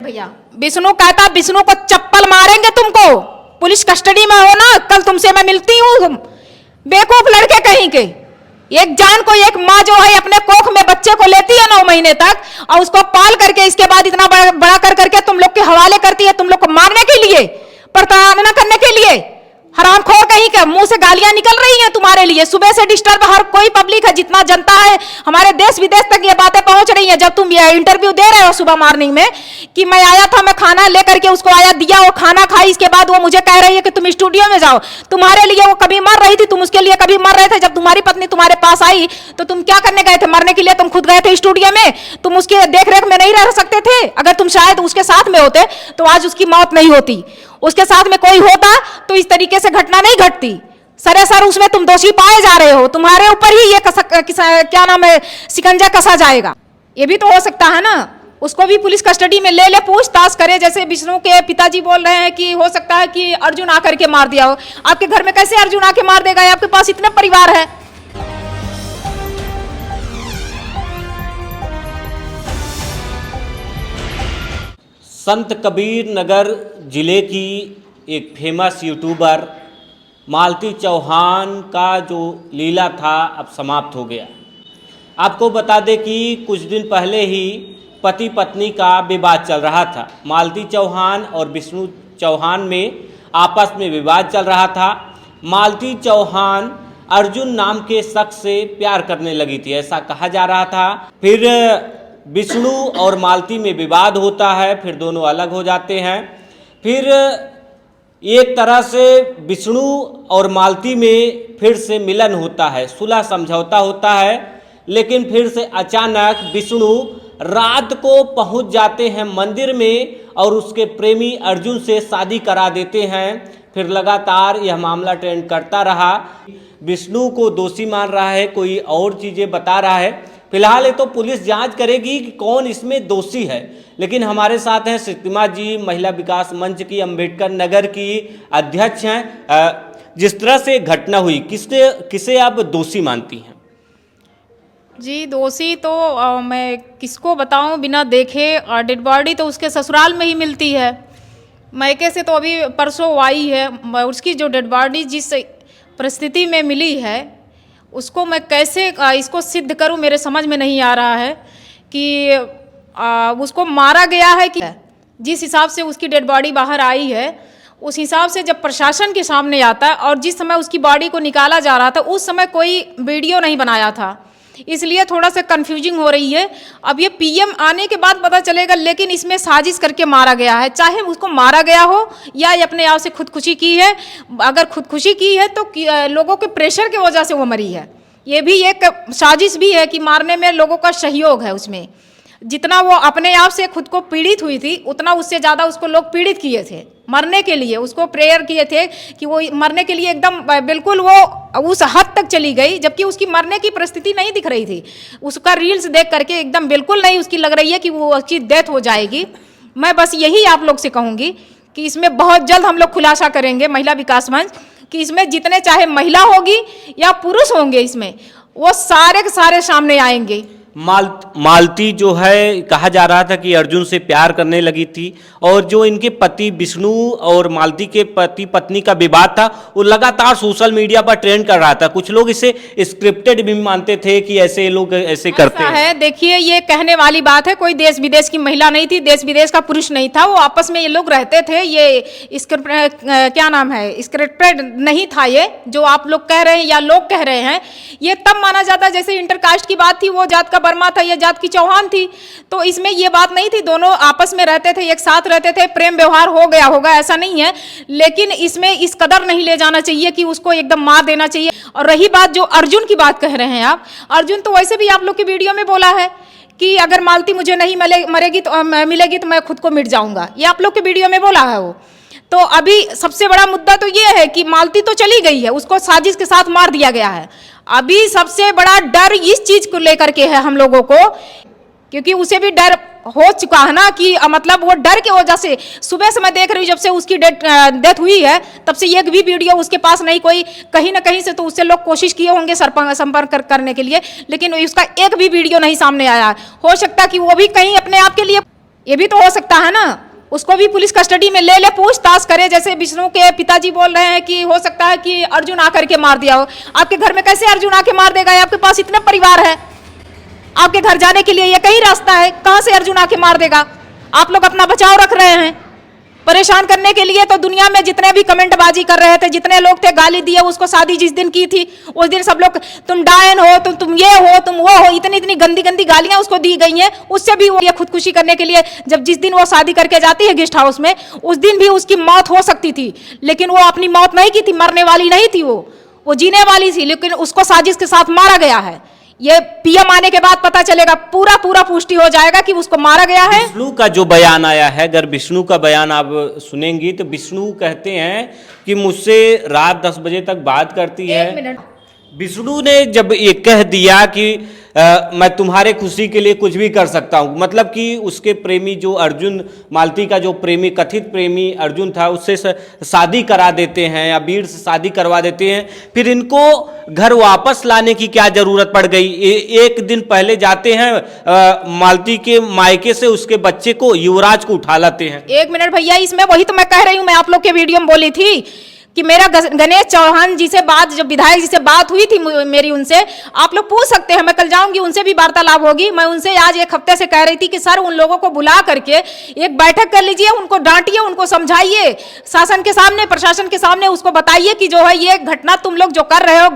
भैया विष्णु कहता विष्णु को चप्पल मारेंगे तुमको, पुलिस कस्टडी में हो ना, कल तुमसे मैं मिलती हूँ। बेवकूफ लड़के कहीं के। एक जान को एक माँ जो है अपने कोख में बच्चे को लेती है 9 महीने तक और उसको पाल करके इसके बाद इतना बड़ा कर करके तुम लोग के हवाले करती है, तुम लोग को मारने के लिए, प्रताड़ना करने के लिए। हरामखोर कहीं के मुंह से गालियां निकल रही हैं तुम्हारे लिए। सुबह से डिस्टर्ब हर कोई पब्लिक है, जितना जनता है हमारे देश विदेश तक ये बातें पहुंच रही हैं। जब तुम ये इंटरव्यू दे रहे हो सुबह मॉर्निंग में कि मैं आया था, मैं खाना लेकर के उसको आया दिया, वो खाना खाई, इसके बाद वो मुझे कह रही है कि तुम स्टूडियो में जाओ। तुम्हारे लिए वो कभी मर रही थी, तुम उसके लिए कभी मर रहे थे। जब तुम्हारी पत्नी तुम्हारे पास आई तो तुम क्या करने गए थे? मरने के लिए तुम खुद गए थे स्टूडियो में। तुम उसके देखरेख में नहीं रह सकते थे? अगर तुम शायद उसके साथ में होते तो आज उसकी मौत नहीं होती। उसके साथ में कोई होता तो इस तरीके से घटना नहीं घटती। सरासर उसमें तुम दोषी पाए जा रहे हो, तुम्हारे ऊपर ही ये क्या नाम है, शिकंजा कसा जाएगा। ये भी तो हो सकता है ना, उसको भी पुलिस कस्टडी में ले पूछताछ करे। जैसे विष्णु के पिताजी बोल रहे हैं कि हो सकता है कि अर्जुन आकर के मार दिया हो। आपके घर में कैसे अर्जुन आके मार देगा? आपके पास इतने परिवार है। संत कबीर नगर जिले की एक फेमस यूट्यूबर मालती चौहान का जो लीला था अब समाप्त हो गया। आपको बता दें कि कुछ दिन पहले ही पति पत्नी का विवाद चल रहा था। मालती चौहान और विष्णु चौहान में आपस में विवाद चल रहा था। मालती चौहान अर्जुन नाम के शख्स से प्यार करने लगी थी, ऐसा कहा जा रहा था। फिर विष्णु और मालती में विवाद होता है, फिर दोनों अलग हो जाते हैं। फिर एक तरह से विष्णु और मालती में फिर से मिलन होता है, सुलह समझौता होता है। लेकिन फिर से अचानक विष्णु रात को पहुंच जाते हैं मंदिर में और उसके प्रेमी अर्जुन से शादी करा देते हैं। फिर लगातार यह मामला ट्रेंड करता रहा। विष्णु को दोषी मान रहा है, कोई और चीज़ें बता रहा है। फिलहाल ये तो पुलिस जांच करेगी कि कौन इसमें दोषी है। लेकिन हमारे साथ हैं सितिमा जी, महिला विकास मंच की अम्बेडकर नगर की अध्यक्ष हैं। जिस तरह से घटना हुई, किसे आप दोषी मानती हैं? जी दोषी तो मैं किसको बताऊं बिना देखे। डेड बॉडी तो उसके ससुराल में ही मिलती है, मैके से तो अभी परसों आई है। उसकी जो डेड बॉडी जिस परिस्थिति में मिली है उसको मैं कैसे इसको सिद्ध करूं, मेरे समझ में नहीं आ रहा है कि उसको मारा गया है कि जिस हिसाब से उसकी डेड बॉडी बाहर आई है उस हिसाब से जब प्रशासन के सामने आता है और जिस समय उसकी बॉडी को निकाला जा रहा था उस समय कोई वीडियो नहीं बनाया था, इसलिए थोड़ा सा कंफ्यूजिंग हो रही है। अब ये पीएम आने के बाद पता चलेगा, लेकिन इसमें साजिश करके मारा गया है। चाहे उसको मारा गया हो या ये अपने आप से खुदकुशी की है। अगर खुदकुशी की है तो लोगों के प्रेशर की वजह से वो मरी है। ये भी एक साजिश भी है कि मारने में लोगों का सहयोग है उसमें। जितना वो अपने आप से खुद को पीड़ित हुई थी उतना उससे ज़्यादा उसको लोग पीड़ित किए थे मरने के लिए। उसको प्रेयर किए थे कि वो मरने के लिए एकदम बिल्कुल वो उस हद तक चली गई, जबकि उसकी मरने की परिस्थिति नहीं दिख रही थी। उसका रील्स देख करके एकदम बिल्कुल नहीं उसकी लग रही है कि वो उसकी डेथ हो जाएगी। मैं बस यही आप लोग से कहूँगी कि इसमें बहुत जल्द हम लोग खुलासा करेंगे, महिला विकास मंच, कि इसमें जितने चाहे महिला होगी या पुरुष होंगे इसमें वो सारे के सारे सामने आएंगे। मालती जो है, कहा जा रहा था कि अर्जुन से प्यार करने लगी थी और जो इनके पति विष्णु और मालती के पति पत्नी का विवाद था वो लगातार सोशल मीडिया पर ट्रेंड कर रहा था। कुछ लोग इसे स्क्रिप्टेड भी मानते थे कि ऐसे लोग ऐसे करते हैं। देखिए ये कहने वाली बात है, कोई देश विदेश की महिला नहीं थी, देश विदेश का पुरुष नहीं था, वो आपस में ये लोग रहते थे। ये क्या नाम है, स्क्रिप्टेड नहीं था। ये जो आप लोग कह रहे हैं या लोग कह रहे हैं ये तब माना जाता जैसे इंटरकास्ट की बात थी, वो जात का वर्मा था, ये जात की चौहान थी, तो इसमें ये बात नहीं थी। दोनों आपस में रहते थे, एक साथ रहते थे, प्रेम व्यवहार हो गया होगा, ऐसा नहीं है। लेकिन इसमें इस कदर नहीं ले जाना चाहिए कि उसको एकदम मार देना चाहिए। और रही बात जो अर्जुन की बात कह रहे हैं आप, अर्जुन तो वैसे भी आप लोग की वीडियो में बोला है कि अगर मालती मुझे नहीं मिलेगी तो मैं खुद को मिट जाऊंगा। ये आप लोग के वीडियो में बोला है वो। तो अभी सबसे बड़ा मुद्दा तो ये है कि मालती तो चली गई है, उसको साजिश के साथ मार दिया गया है। अभी सबसे बड़ा डर इस चीज को लेकर के है हम लोगों को, क्योंकि उसे भी डर हो चुका है ना कि मतलब वो डर की वजह से सुबह से मैं देख रही हूँ जब से उसकी डेथ हुई है तब से एक भी वीडियो उसके पास नहीं। कोई कहीं ना कहीं से तो उससे लोग कोशिश किए होंगे संपर्क करने के लिए, लेकिन उसका एक भी वीडियो नहीं सामने आया। हो सकता कि वो भी कहीं अपने आप के लिए ये भी तो हो सकता है ना, उसको भी पुलिस कस्टडी में ले पूछताछ करे। जैसे विष्णु के पिताजी बोल रहे हैं कि हो सकता है कि अर्जुन आकर के मार दिया हो। आपके घर में कैसे अर्जुन आके मार देगा? आपके पास इतने परिवार है, आपके घर जाने के लिए ये कहीं रास्ता है, कहां से अर्जुन आके मार देगा? आप लोग अपना बचाव रख रहे हैं परेशान करने के लिए। तो दुनिया में जितने भी कमेंटबाजी कर रहे थे, जितने लोग थे, गाली दिए उसको, शादी जिस दिन की थी उस दिन सब लोग तुम डायन हो, तुम ये हो, तुम वो हो, इतनी इतनी गंदी गंदी गालियां उसको दी गई हैं। उससे भी वो ये खुदकुशी करने के लिए, जब जिस दिन वो शादी करके जाती है गेस्ट हाउस में, उस दिन भी उसकी मौत हो सकती थी, लेकिन वो अपनी मौत नहीं की थी, मरने वाली नहीं थी, वो जीने वाली थी, लेकिन उसको साजिश के साथ मारा गया है। ये पीएम आने के बाद पता चलेगा, पूरा पूरा पुष्टि हो जाएगा कि उसको मारा गया है। विष्णु का जो बयान आया है, अगर विष्णु का बयान आप सुनेंगी तो विष्णु कहते हैं कि मुझसे रात 10 बजे तक बात करती है। एक मिनट, विष्णु ने जब ये कह दिया कि मैं तुम्हारे खुशी के लिए कुछ भी कर सकता हूँ, मतलब कि उसके प्रेमी जो अर्जुन, मालती का जो प्रेमी, कथित प्रेमी अर्जुन था, उससे शादी करा देते हैं या वीर से शादी करवा देते हैं, फिर इनको घर वापस लाने की क्या जरूरत पड़ गई? एक दिन पहले जाते हैं मालती के मायके से उसके बच्चे को, युवराज को उठा लाते हैं। एक मिनट भैया, इसमें वही तो मैं कह रही हूँ, मैं आप लोग के वीडियो में बोली थी कि मेरा गणेश चौहान जी से बात, जो विधायक जी से बात हुई थी मेरी उनसे, आप लोग पूछ सकते हैं, मैं कल जाऊंगी, उनसे भी वार्तालाप होगी। मैं उनसे आज एक हफ्ते से कह रही थी कि सर उन लोगों को बुला करके एक बैठक कर लीजिए, उनको डांटिए, उनको समझाइए, शासन के सामने, प्रशासन के सामने उसको बताइए कि जो है ये घटना तुम लोग जो कर रहे हो,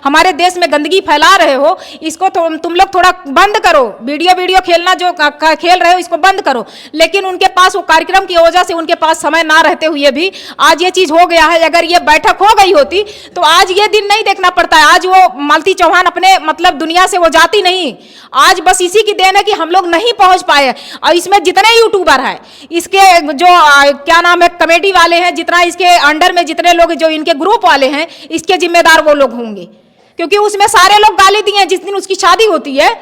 हमारे देश में गंदगी फैला रहे हो, इसको तुम लोग थोड़ा बंद करो, वीडियो खेलना जो खेल रहे हो इसको बंद करो। लेकिन उनके पास वो कार्यक्रम की वजह से उनके पास समय ना रहते हुए भी आज ये चीज हो गया है। अगर ये बैठक हो गई होती तो आज ये दिन नहीं देखना पड़ता है, आज वो मालती चौहान अपने मतलब दुनिया से वो जाती नहीं। आज बस इसी की देन है कि हम लोग नहीं पहुंच पाए। और इसमें जितने यूट्यूबर हैं, इसके जो क्या नाम है, कमेटी वाले हैं, जितना इसके अंडर में जितने लोग जो इनके ग्रुप वाले हैं, इसके जिम्मेदार वो लोग होंगे, क्योंकि उसमें सारे लोग गाली दिए। जिस दिन उसकी शादी होती है